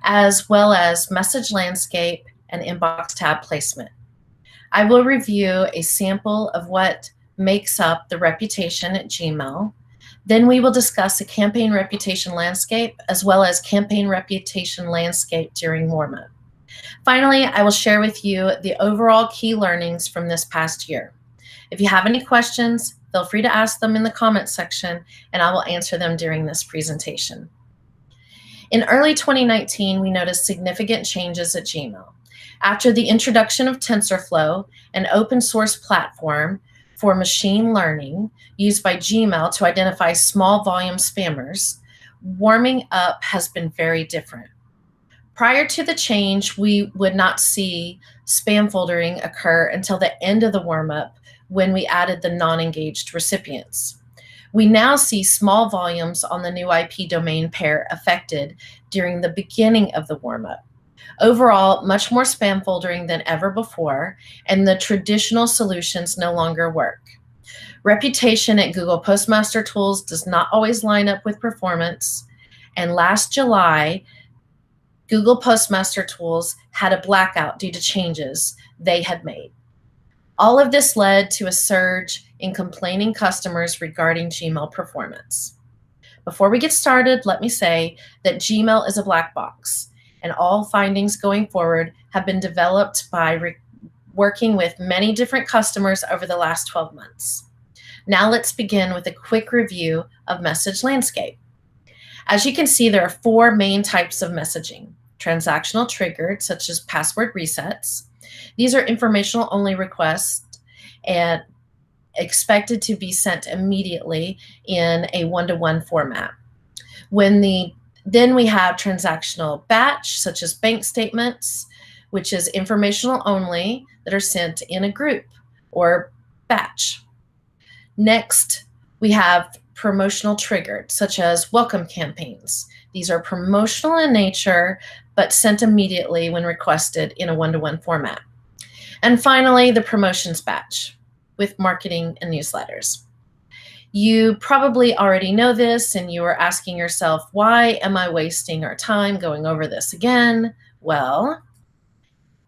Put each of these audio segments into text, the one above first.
as well as message landscape and inbox tab placement. I will review a sample of what makes up the reputation at Gmail. Then we will discuss a campaign reputation landscape as well as campaign reputation landscape during warm-up. Finally, I will share with you the overall key learnings from this past year. If you have any questions, feel free to ask them in the comments section and I will answer them during this presentation. In early 2019, we noticed significant changes at Gmail. After the introduction of TensorFlow, an open source platform for machine learning used by Gmail to identify small volume spammers, warming up has been very different. Prior to the change, we would not see spam foldering occur until the end of the warm-up when we added the non-engaged recipients. We now see small volumes on the new IP domain pair affected during the beginning of the warm-up. Overall, much more spam foldering than ever before, and the traditional solutions no longer work. Reputation at Google Postmaster Tools does not always line up with performance, and last July, Google Postmaster Tools had a blackout due to changes they had made. All of this led to a surge in complaining customers regarding Gmail performance. Before we get started, let me say that Gmail is a black box, and all findings going forward have been developed by working with many different customers over the last 12 months. Now let's begin with a quick review of message landscape. As you can see, there are 4 main types of messaging. Transactional triggered, such as password resets. These are informational only requests and expected to be sent immediately in a one-to-one format. Then we have transactional batch, such as bank statements, which is informational only that are sent in a group or batch. Next, we have promotional triggered, such as welcome campaigns. These are promotional in nature, but sent immediately when requested in a one-to-one format. And finally, the promotions batch with marketing and newsletters. You probably already know this and you are asking yourself, why am I wasting our time going over this again? Well,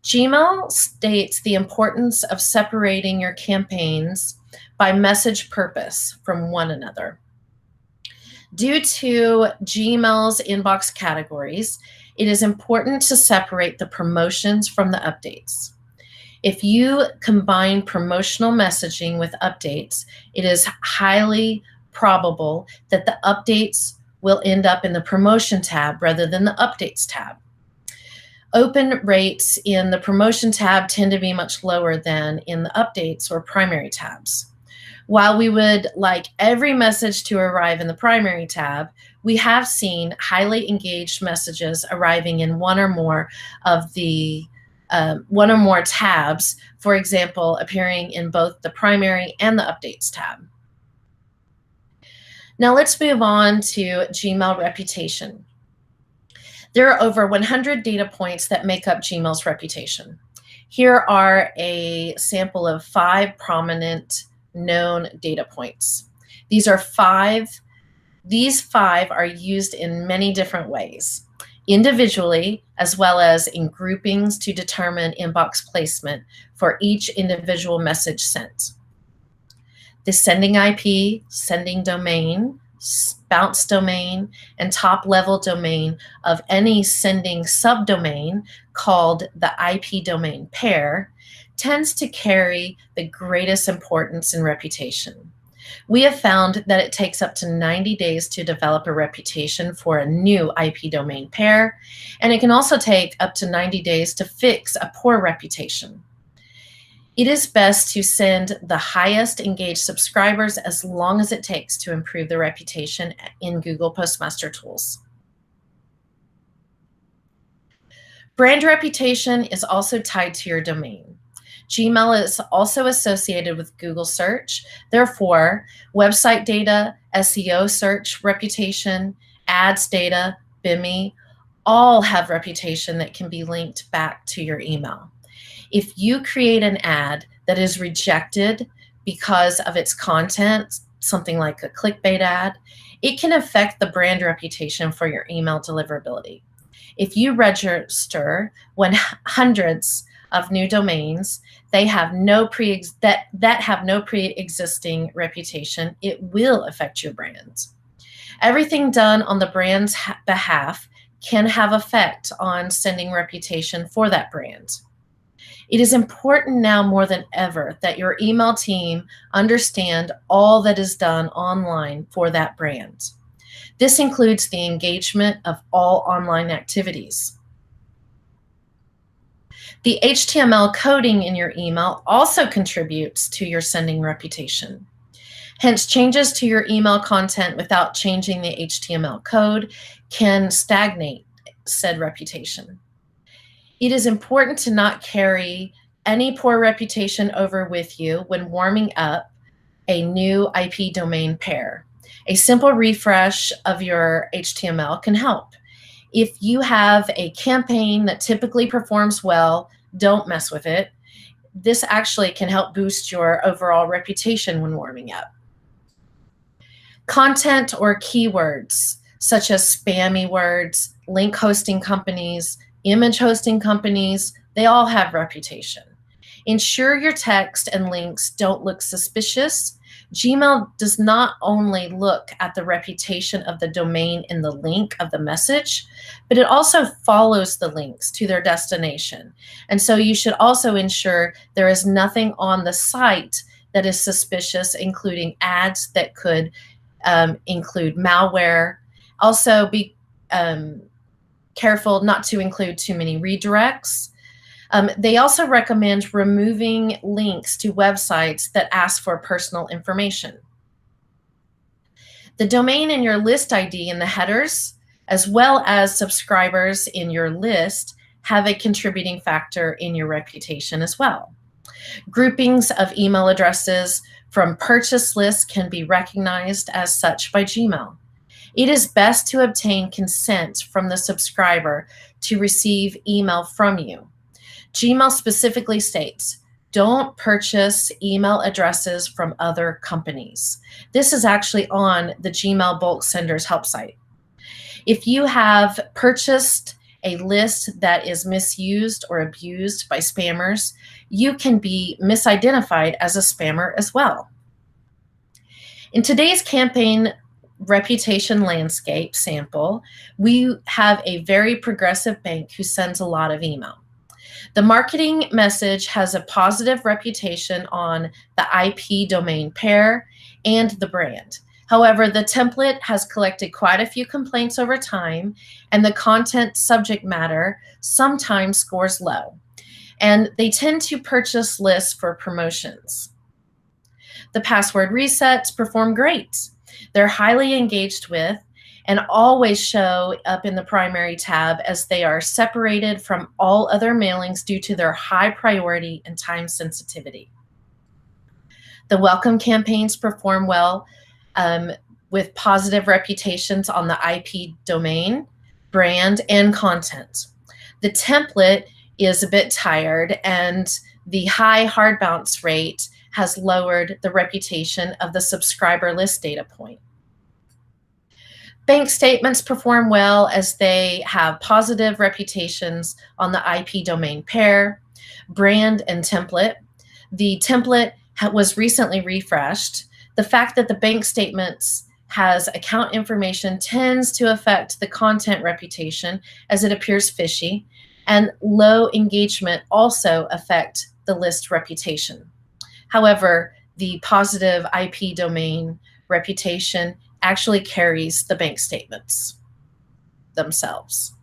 Gmail states the importance of separating your campaigns by message purpose from one another. Due to Gmail's inbox categories, it is important to separate the promotions from the updates. If you combine promotional messaging with updates, it is highly probable that the updates will end up in the promotion tab rather than the updates tab. Open rates in the promotion tab tend to be much lower than in the updates or primary tabs. While we would like every message to arrive in the primary tab, we have seen highly engaged messages arriving in one or more tabs, for example, appearing in both the primary and the updates tab. Now let's move on to Gmail reputation. There are over 100 data points that make up Gmail's reputation. Here are a sample of 5 prominent known data points. These 5 are used in many different ways, individually as well as in groupings to determine inbox placement for each individual message sent. The sending IP, sending domain, bounce domain, and top-level domain of any sending subdomain called the IP domain pair tends to carry the greatest importance in reputation. We have found that it takes up to 90 days to develop a reputation for a new IP domain pair, and it can also take up to 90 days to fix a poor reputation. It is best to send the highest engaged subscribers as long as it takes to improve the reputation in Google Postmaster Tools. Brand reputation is also tied to your domain. Gmail is also associated with Google search. Therefore, website data, SEO search reputation, ads data, BIMI, all have reputation that can be linked back to your email. If you create an ad that is rejected because of its content, something like a clickbait ad, it can affect the brand reputation for your email deliverability. If you register when hundreds of new domains that have no pre-existing reputation, it will affect your brand. Everything done on the brand's behalf can have effect on sending reputation for that brand. It is important now more than ever that your email team understand all that is done online for that brand. This includes the engagement of all online activities. The HTML coding in your email also contributes to your sending reputation. Hence, changes to your email content without changing the HTML code can stagnate said reputation. It is important to not carry any poor reputation over with you when warming up a new IP domain pair. A simple refresh of your HTML can help. If you have a campaign that typically performs well, don't mess with it. This actually can help boost your overall reputation when warming up. Content or keywords, such as spammy words, link hosting companies, image hosting companies, they all have reputation. Ensure your text and links don't look suspicious. Gmail does not only look at the reputation of the domain in the link of the message, but it also follows the links to their destination. And so you should also ensure there is nothing on the site that is suspicious, including ads that could include malware. Also be careful not to include too many redirects. They also recommend removing links to websites that ask for personal information. The domain in your list ID in the headers, as well as subscribers in your list, have a contributing factor in your reputation as well. Groupings of email addresses from purchase lists can be recognized as such by Gmail. It is best to obtain consent from the subscriber to receive email from you. Gmail specifically states, don't purchase email addresses from other companies. This is actually on the Gmail bulk senders help site. If you have purchased a list that is misused or abused by spammers, you can be misidentified as a spammer as well. In today's campaign reputation landscape sample, we have a very progressive bank who sends a lot of email. The marketing message has a positive reputation on the IP domain pair and the brand. However, the template has collected quite a few complaints over time, and the content subject matter sometimes scores low, and they tend to purchase lists for promotions. The password resets perform great. They're highly engaged with and always show up in the primary tab as they are separated from all other mailings due to their high priority and time sensitivity. The welcome campaigns perform well with positive reputations on the IP domain, brand, and content. The template is a bit tired, and the high hard bounce rate has lowered the reputation of the subscriber list data point. Bank statements perform well as they have positive reputations on the IP domain pair, brand, and template. The template was recently refreshed. The fact that the bank statements has account information tends to affect the content reputation as it appears fishy, and low engagement also affect the list reputation. However, the positive IP domain reputation actually carries the bank statements themselves.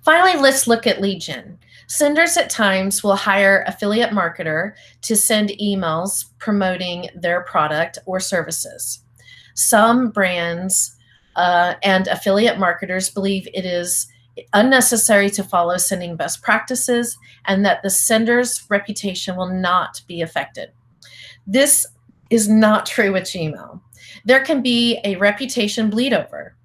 Finally, let's look at lead gen. Senders at times will hire affiliate marketer to send emails promoting their product or services. Some brands and affiliate marketers believe it is unnecessary to follow sending best practices and that the sender's reputation will not be affected. This is not true with Gmail. There can be a reputation bleed over.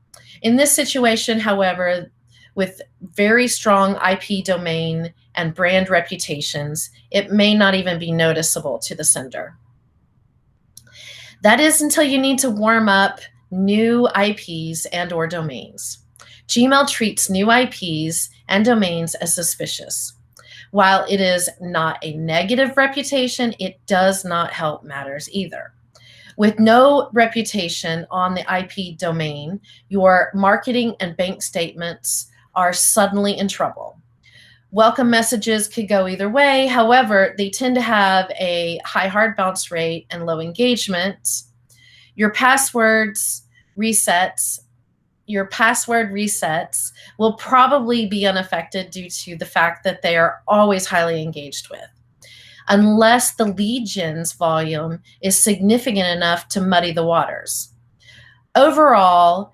In this situation, however, with very strong IP domain and brand reputations, it may not even be noticeable to the sender. That is until you need to warm up new IPs and or domains. Gmail treats new IPs and domains as suspicious. While it is not a negative reputation, it does not help matters either. With no reputation on the IP domain, your marketing and bank statements are suddenly in trouble. Welcome messages could go either way. However, they tend to have a high hard bounce rate and low engagement. Your password resets will probably be unaffected due to the fact that they are always highly engaged with, unless the lead gen's volume is significant enough to muddy the waters. Overall,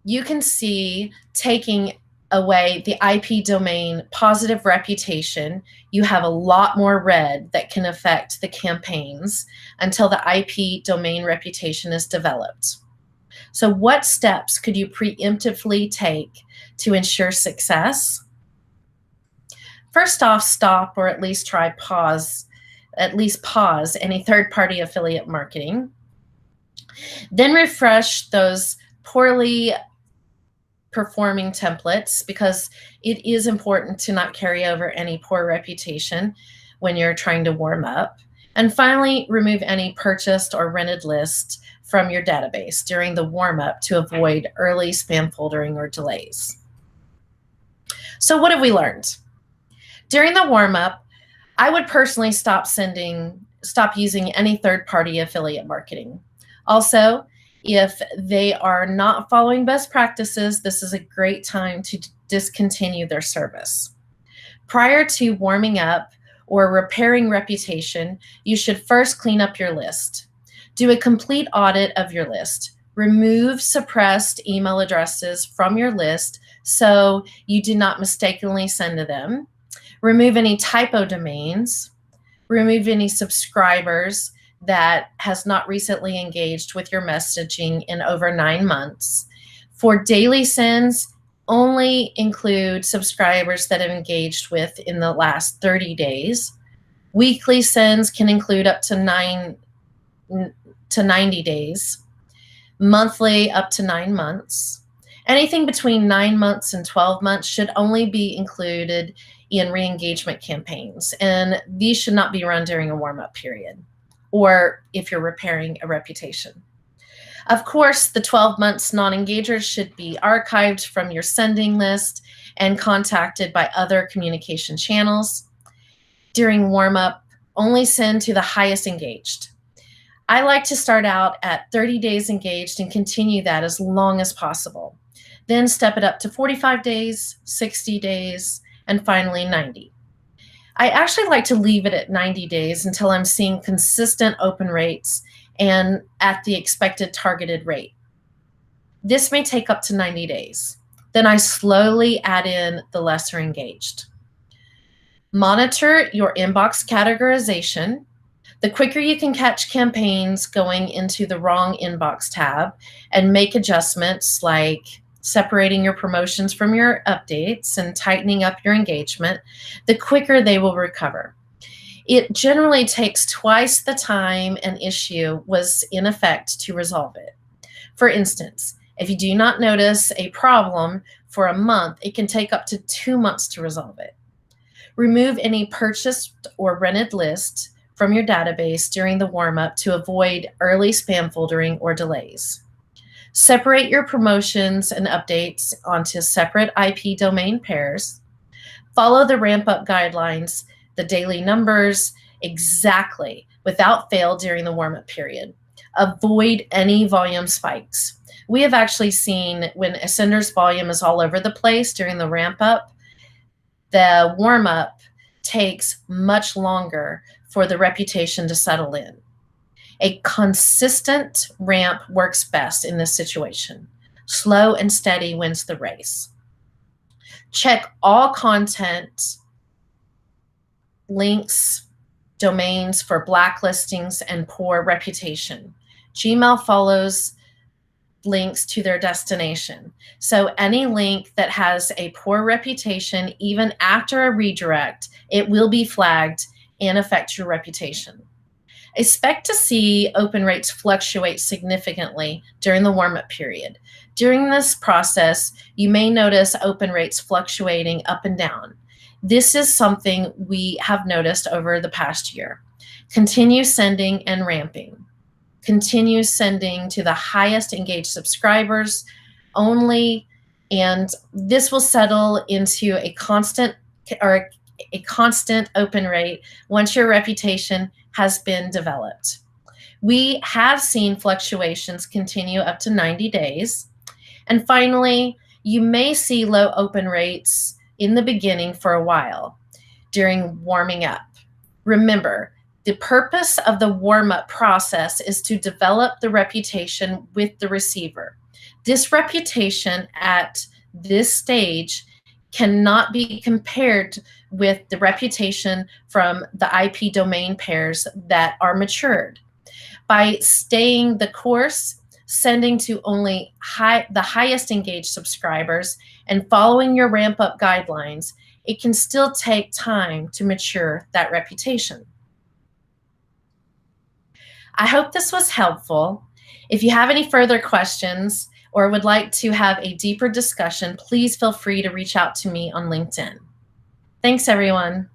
you can see, taking away the IP domain positive reputation, you have a lot more red that can affect the campaigns until the IP domain reputation is developed. So what steps could you preemptively take to ensure success? First off, stop or at least pause any third-party affiliate marketing. Then refresh those poorly performing templates, because it is important to not carry over any poor reputation when you're trying to warm up. And finally, remove any purchased or rented list from your database during the warm-up to avoid early spam foldering or delays. So what have we learned? During the warm-up, I would personally stop using any third-party affiliate marketing. Also, if they are not following best practices, this is a great time to discontinue their service. Prior to warming up or repairing reputation, you should first clean up your list. Do a complete audit of your list. Remove suppressed email addresses from your list so you do not mistakenly send to them. Remove any typo domains. Remove any subscribers that has not recently engaged with your messaging in over 9 months. For daily sends, only include subscribers that have engaged with in the last 30 days. Weekly sends can include up to 90 days. Monthly, up to 9 months. Anything between 9 months and 12 months should only be included in re-engagement campaigns, and these should not be run during a warm-up period or if you're repairing a reputation. Of course, the 12 months non-engagers should be archived from your sending list and contacted by other communication channels. During warm-up, only send to the highest engaged. I like to start out at 30 days engaged and continue that as long as possible. Then step it up to 45 days, 60 days, and finally 90. I actually like to leave it at 90 days until I'm seeing consistent open rates and at the expected targeted rate. This may take up to 90 days. Then I slowly add in the lesser engaged. Monitor your inbox categorization. The quicker you can catch campaigns going into the wrong inbox tab and make adjustments like separating your promotions from your updates and tightening up your engagement, the quicker they will recover. It generally takes twice the time an issue was in effect to resolve it. For instance, if you do not notice a problem for a month, it can take up to 2 months to resolve it. Remove any purchased or rented list from your database during the warm-up to avoid early spam foldering or delays. Separate your promotions and updates onto separate IP domain pairs. Follow the ramp-up guidelines, the daily numbers, exactly without fail during the warm-up period. Avoid any volume spikes. We have actually seen when a sender's volume is all over the place during the ramp-up, the warm-up takes much longer for the reputation to settle in. A consistent ramp works best in this situation. Slow and steady wins the race. Check all content, links, domains for blacklistings and poor reputation. Gmail follows links to their destination. So any link that has a poor reputation, even after a redirect, it will be flagged and affect your reputation. Expect to see open rates fluctuate significantly during the warm-up period. During this process, you may notice open rates fluctuating up and down. This is something we have noticed over the past year. Continue sending and ramping. Continue sending to the highest engaged subscribers only, and this will settle into a constant open rate once your reputation has been developed. We have seen fluctuations continue up to 90 days. And finally, you may see low open rates in the beginning for a while during warming up. Remember, the purpose of the warm-up process is to develop the reputation with the receiver. This reputation at this stage cannot be compared with the reputation from the IP domain pairs that are matured. By staying the course, sending to only the highest engaged subscribers, and following your ramp-up guidelines, it can still take time to mature that reputation. I hope this was helpful. If you have any further questions or would like to have a deeper discussion, please feel free to reach out to me on LinkedIn. Thanks, everyone.